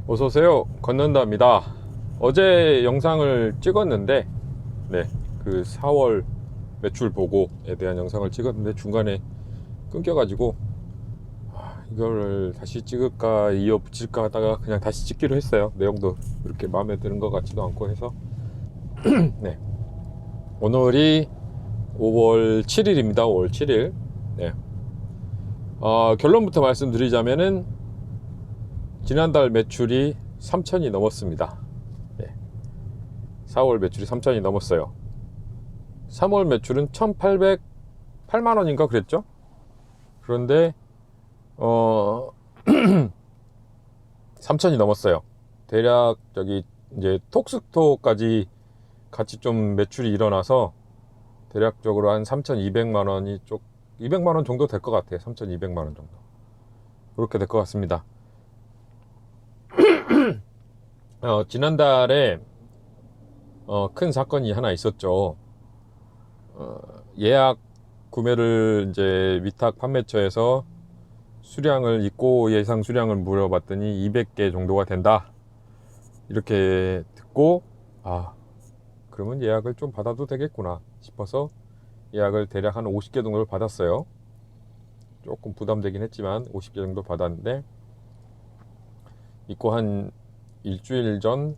어서오세요, 건넌다입니다. 어제 영상을 찍었는데 그 4월 매출 보고에 대한 영상을 찍었는데 중간에 끊겨가지고 이거를 다시 찍을까 이어붙일까 하다가 그냥 다시 찍기로 했어요. 내용도 그렇게 마음에 드는 것 같지도 않고 해서 네. 오늘이 5월 7일입니다 5월 7일. 결론부터 말씀드리자면은 지난달 매출이 3천이 넘었습니다. 4월 매출이 3천이 넘었어요. 3월 매출은 1,808만 원인가 그랬죠? 그런데 3천이 넘었어요. 대략 저기 이제 톡스토어까지 같이 좀 매출이 일어나서 대략적으로 한 3,200만 원이 200만 원 정도 될 것 같아요. 3,200만 원 정도. 그렇게 될 것 같습니다. 지난달에 큰 사건이 하나 있었죠. 예약 구매를 이제 위탁 판매처에서 수량을 입고 예상 수량을 물어봤더니 200개 정도가 된다 이렇게 듣고 그러면 예약을 좀 받아도 되겠구나 싶어서 예약을 대략 한 50개 정도를 받았어요. 조금 부담되긴 했지만 50개 정도 받았는데 입고 한 일주일 전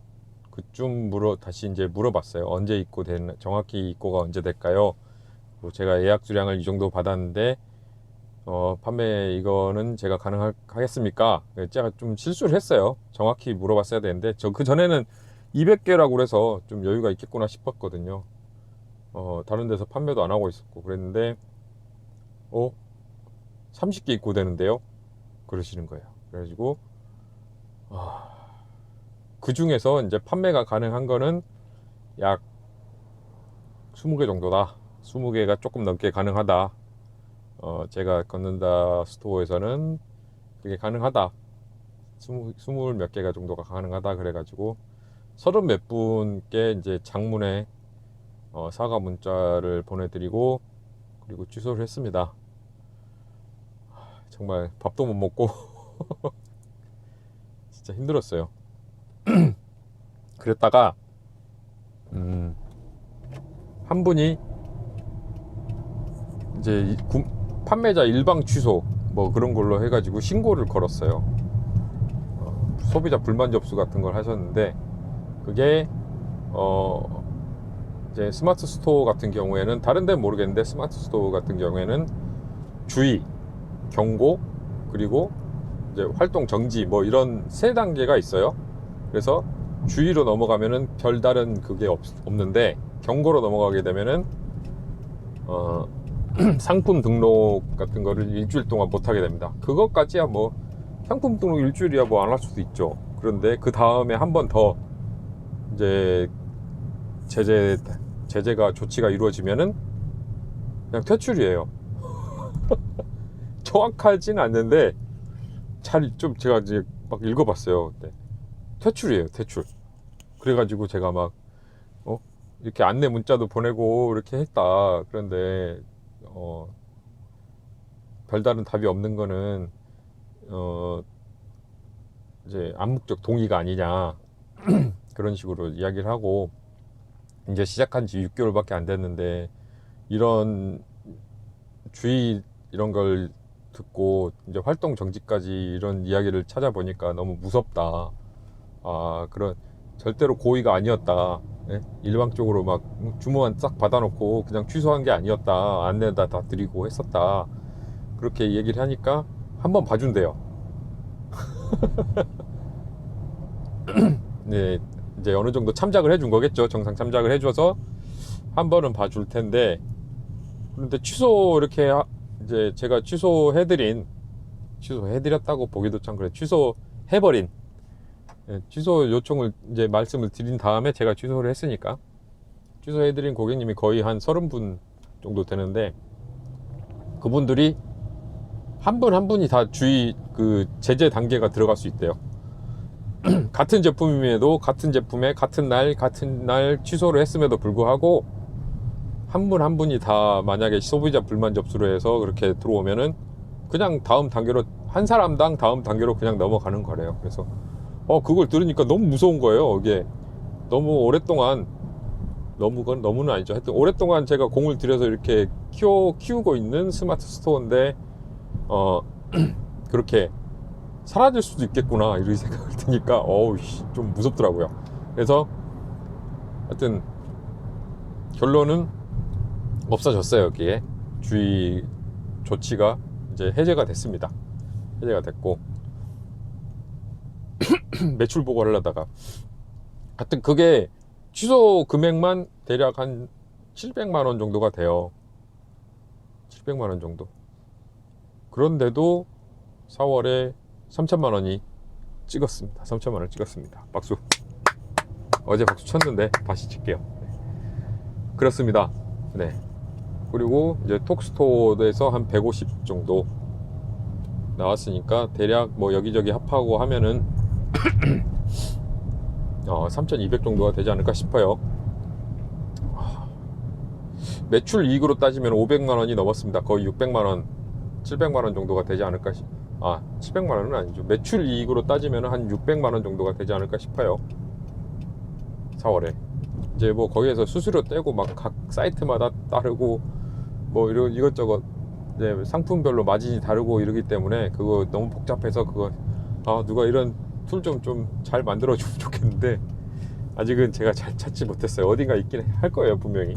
그쯤 다시 이제 물어봤어요. 언제 정확히 입고가 언제 될까요? 제가 예약 수량을 이 정도 받았는데 판매 이거는 제가 가능하겠습니까? 제가 좀 실수를 했어요. 정확히 물어봤어야 되는데 그 전에는 200개라고 그래서 좀 여유가 있겠구나 싶었거든요. 다른 데서 판매도 안 하고 있었고 그랬는데 30개 입고되는데요 그러시는 거예요. 그래가지고 그 중에서 이제 판매가 가능한 거는 약 20개 정도다. 20개가 조금 넘게 가능하다. 제가 걷는다 스토어에서는 그게 가능하다. 20 몇 개가 정도가 가능하다. 그래가지고 30 몇 분께 이제 장문에 사과 문자를 보내드리고 그리고 취소를 했습니다. 정말 밥도 못 먹고 진짜 힘들었어요. 그랬다가 한 분이 이제 판매자 일방 취소 뭐 그런 걸로 해가지고 신고를 걸었어요. 소비자 불만 접수 같은 걸 하셨는데 그게 이제 스마트 스토어 같은 경우에는 다른 데는 모르겠는데 스마트 스토어 같은 경우에는 주의, 경고 그리고 이제 활동 정지 뭐 이런 3단계가 있어요. 그래서 주의로 넘어가면은 별다른 그게 없는데 경고로 넘어가게 되면은 상품 등록 같은 거를 일주일 동안 못 하게 됩니다. 그것까지야 뭐 상품 등록 일주일이야 뭐 안 할 수도 있죠. 그런데 그 다음에 한 번 더 이제 제재가 조치가 이루어지면은 그냥 퇴출이에요. 정확하진 않는데 제가 이제 막 읽어봤어요. 그때 퇴출이에요, 퇴출. 그래가지고 제가 막 이렇게 안내 문자도 보내고 이렇게 했다. 그런데 별다른 답이 없는 거는 이제 암묵적 동의가 아니냐 그런 식으로 이야기를 하고 이제 시작한 지 6개월밖에 안 됐는데 이런 주의 이런 걸 듣고 이제 활동 정지까지 이런 이야기를 찾아보니까 너무 무섭다. 그런 절대로 고의가 아니었다. 일방적으로 막 주문만 싹 받아놓고 그냥 취소한 게 아니었다. 안내다 다 드리고 했었다. 그렇게 얘기를 하니까 한번 봐준대요. 네, 이제 어느 정도 참작을 해준 거겠죠. 정상 참작을 해줘서 한 번은 봐줄 텐데 그런데 이렇게 이제 제가 취소해드렸다고 보기도 참 그래. 취소해버린 취소 요청을 이제 말씀을 드린 다음에 제가 취소를 했으니까 취소해드린 고객님이 거의 한 30분 정도 되는데 그분들이 한 분 한 분이 다 제재 단계가 들어갈 수 있대요. 같은 제품임에도 같은 제품에 같은 날 취소를 했음에도 불구하고 한 분 한 분이 다 만약에 소비자 불만 접수를 해서 그렇게 들어오면은 그냥 다음 단계로 한 사람당 다음 단계로 그냥 넘어가는 거래요. 그래서 그걸 들으니까 너무 무서운 거예요. 이게 너무 오랫동안, 건 너무는 아니죠. 하여튼 오랫동안 제가 공을 들여서 이렇게 키우고 있는 스마트 스토어인데 그렇게 사라질 수도 있겠구나 이런 생각을 드니까 좀 무섭더라고요. 그래서 하여튼 결론은 없어졌어요. 여기에 주의 조치가 이제 해제가 됐습니다. 해제가 됐고 매출 보고를 하려다가 하여튼 그게 취소 금액만 대략 한 700만 원 정도가 돼요. 700만 원 정도. 그런데도 4월에 3천만 원이 찍었습니다. 3천만 원을 찍었습니다. 박수. 어제 박수 쳤는데 다시 칠게요. 네. 그렇습니다. 네. 그리고 이제 톡스토어에서 한 150 정도 나왔으니까 대략 뭐 여기저기 합하고 하면은 3,200 정도가 되지 않을까 싶어요. 매출 이익으로 따지면 500만 원이 넘었습니다. 거의 600만 원, 700만 원 정도가 되지 않을까 700만 원은 아니죠. 매출 이익으로 따지면 한 600만 원 정도가 되지 않을까 싶어요. 4월에 이제 뭐 거기에서 수수료 떼고 막 각 사이트마다 다르고 뭐 이것저것 이제 상품별로 마진이 다르고 이러기 때문에 그거 너무 복잡해서 그거 누가 이런 툴 좀 잘 만들어 주면 좋겠는데 아직은 제가 잘 찾지 못했어요. 어딘가 있긴 할 거예요, 분명히.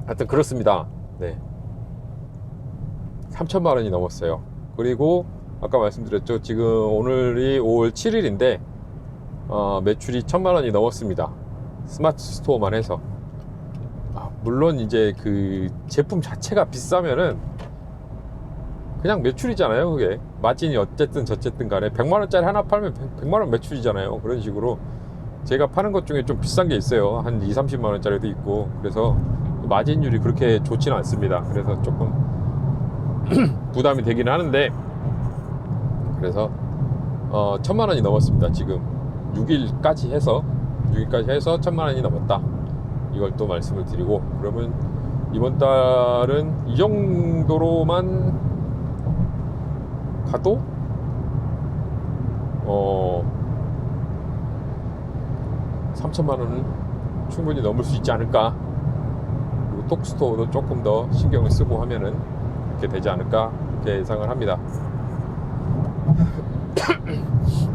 하여튼 그렇습니다. 네. 3천만 원이 넘었어요. 그리고 아까 말씀드렸죠. 지금 오늘이 5월 7일인데 매출이 1,000만 원이 넘었습니다. 스마트 스토어만 해서. 물론 이제 그 제품 자체가 비싸면은 그냥 매출이잖아요. 그게 마진이 어쨌든 저쨌든 간에 100만 원짜리 하나 팔면 100만 원 매출이잖아요. 그런 식으로 제가 파는 것 중에 좀 비싼 게 있어요. 한 2-30만 원짜리도 있고. 그래서 마진율이 그렇게 좋지는 않습니다. 그래서 조금 부담이 되긴 하는데, 그래서 1,000만 원이 넘었습니다. 지금 6일까지 해서 1,000만 원이 넘었다. 이걸 또 말씀을 드리고, 그러면 이번 달은 이 정도로만 가도 3천만 원은 충분히 넘을 수 있지 않을까. 그리고 톡스토어도 조금 더 신경을 쓰고 하면은 그렇게 되지 않을까, 그렇게 예상을 합니다.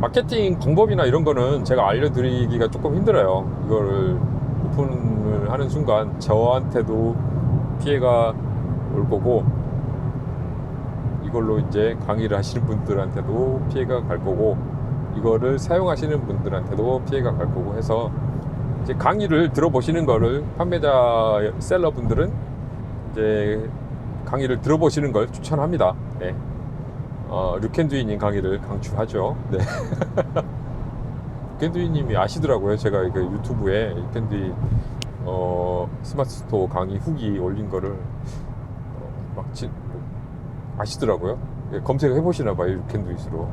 마케팅 방법이나 이런 거는 제가 알려드리기가 조금 힘들어요. 이거를 오픈을 하는 순간 저한테도 피해가 올 거고, 이걸로 이제 강의를 하시는 분들한테도 피해가 갈 거고, 이거를 사용하시는 분들한테도 피해가 갈 거고 해서, 이제 강의를 들어보시는 거를 판매자 셀러분들은 이제 강의를 들어보시는 걸 추천합니다. 네. 류켄두이님 강의를 강추하죠. 네. 류켄두이님이 아시더라고요. 제가 그 유튜브에 류켄두이 스마트 스토어 강의 후기 올린 거를 아시더라고요. 검색해 보시나 봐요. 류켄두이스로.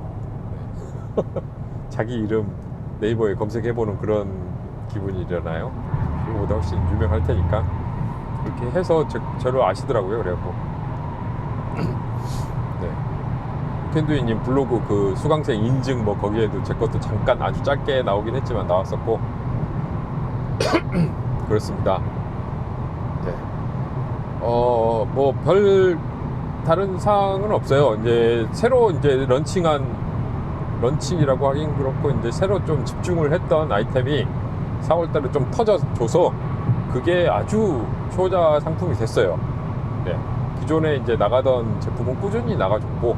자기 이름 네이버에 검색해 보는 그런 기분이려나요? 이거보다 훨씬 유명할 테니까 그렇게 해서 저를 아시더라고요. 그래갖고 네. 류켄두이님 블로그 그 수강생 인증 뭐 거기에도 제 것도 잠깐 아주 짧게 나오긴 했지만 나왔었고 그렇습니다. 네. 뭐 별 다른 사항은 없어요. 이제 새로 이제 런칭이라고 하긴 그렇고, 이제 새로 좀 집중을 했던 아이템이 4월달에 좀 터져줘서 그게 아주 효자 상품이 됐어요. 네. 기존에 이제 나가던 제품은 꾸준히 나가줬고,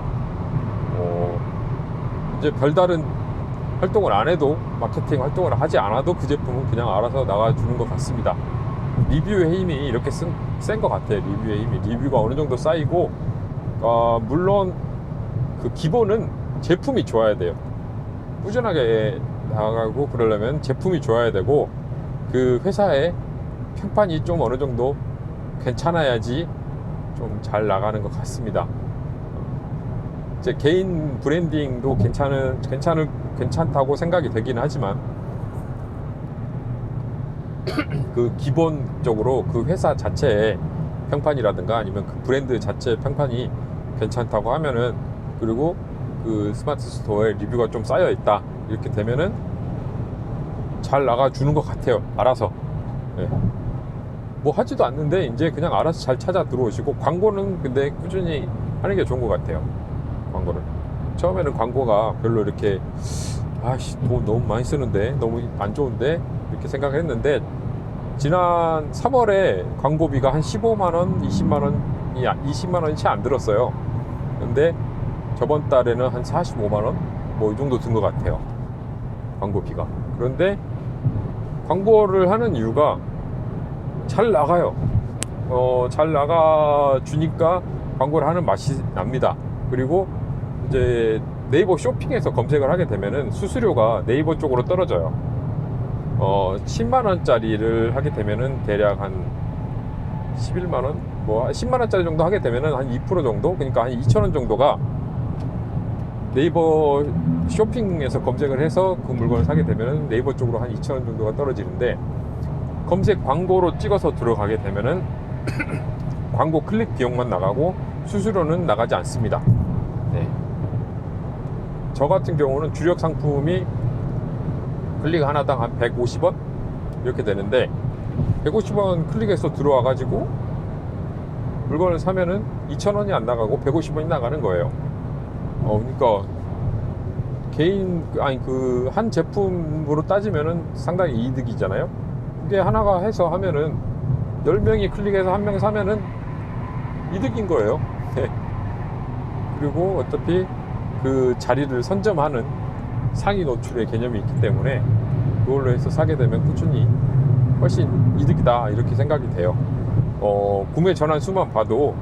이제 별다른 활동을 안 해도, 마케팅 활동을 하지 않아도 그 제품은 그냥 알아서 나가주는 것 같습니다. 리뷰의 힘이 이렇게 센 것 같아요. 리뷰의 힘이. 리뷰가 어느 정도 쌓이고, 물론 그 기본은 제품이 좋아야 돼요. 꾸준하게 나가고 그러려면 제품이 좋아야 되고, 그 회사의 평판이 좀 어느 정도 괜찮아야지 좀 잘 나가는 것 같습니다. 제 개인 브랜딩도 괜찮다고 생각이 되긴 하지만, 그 기본적으로 그 회사 자체의 평판이라든가 아니면 그 브랜드 자체의 평판이 괜찮다고 하면은, 그리고 그 스마트 스토어에 리뷰가 좀 쌓여 있다 이렇게 되면은 잘 나가주는 것 같아요. 알아서. 네. 뭐 하지도 않는데 이제 그냥 알아서 잘 찾아 들어오시고, 광고는 근데 꾸준히 하는 게 좋은 것 같아요. 광고를 처음에는 광고가 별로 이렇게 아씨 돈 너무 많이 쓰는데 너무 안 좋은데 이렇게 생각을 했는데, 지난 3월에 광고비가 한 15만원 20만원이 채 안 들었어요. 근데 저번 달에는 한 45만원 뭐 이 정도 든 것 같아요, 광고비가. 그런데 광고를 하는 이유가 잘 나가요. 잘 나가 주니까 광고를 하는 맛이 납니다. 그리고 이제 네이버 쇼핑에서 검색을 하게 되면은 수수료가 네이버 쪽으로 떨어져요. 10만원짜리를 하게 되면은 대략 한 11만원, 뭐 10만원짜리 정도 하게 되면은 한 2% 정도, 그러니까 한 2,000원 정도가 네이버 쇼핑에서 검색을 해서 그 물건을 사게 되면은 네이버 쪽으로 한 2,000원 정도가 떨어지는데, 검색 광고로 찍어서 들어가게 되면은 광고 클릭 비용만 나가고 수수료는 나가지 않습니다. 네. 저 같은 경우는 주력 상품이 클릭 하나당 한 150원 이렇게 되는데, 150원 클릭해서 들어와 가지고 물건을 사면은 2,000원이 안 나가고 150원이 나가는 거예요. 그러니까 그 한 제품으로 따지면은 상당히 이득이잖아요. 그게 하나가 해서 하면은 10명이 클릭해서 한 명 사면은 이득인 거예요. 네. 그리고 어차피 그 자리를 선점하는 상위 노출의 개념이 있기 때문에 그걸로 해서 사게 되면 꾸준히 훨씬 이득이다 이렇게 생각이 돼요. 구매 전환 수만 봐도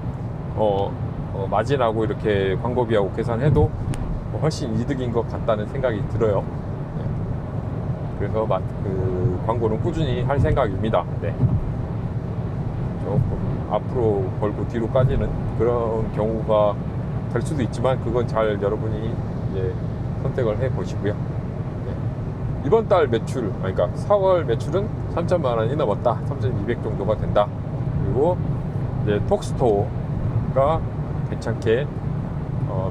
마진하고 이렇게 광고비하고 계산해도 훨씬 이득인 것 같다는 생각이 들어요. 네. 그래서 그 광고는 꾸준히 할 생각입니다. 네. 조금 앞으로 벌고 뒤로 까지는 그런 경우가 될 수도 있지만, 그건 잘 여러분이 이제 선택을 해 보시고요. 네. 이번 달 매출, 그러니까 4월 매출은 3천만 원이 넘었다. 3,200 정도가 된다. 그리고 이제 톡스토어가 괜찮게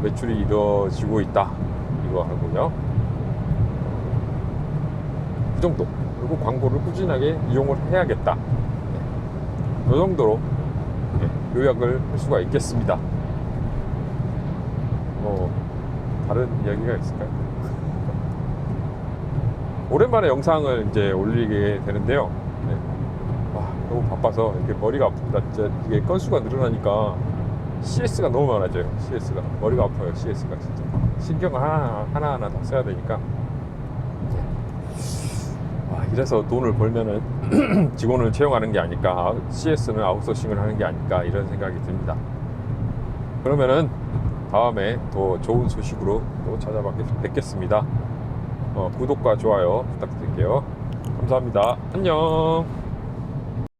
매출이 이루어지고 있다. 이거 하고요. 그 정도. 그리고 광고를 꾸준하게 이용을 해야겠다. 이 정도로 요약을 할 수가 있겠습니다. 다른 이야기가 있을까요? 오랜만에 영상을 이제 올리게 되는데요. 네. 너무 바빠서 이렇게 머리가 아픕니다. 진짜 이게 건수가 늘어나니까 CS가 너무 많아져요. CS가 머리가 아파요. CS가 진짜 신경을 하나하나 다 써야 되니까. 이래서 돈을 벌면은 직원을 채용하는 게 아닐까, CS는 아웃소싱을 하는 게 아닐까, 이런 생각이 듭니다. 그러면은 다음에 더 좋은 소식으로 또 찾아뵙겠습니다. 구독과 좋아요 부탁드릴게요. 감사합니다. 안녕.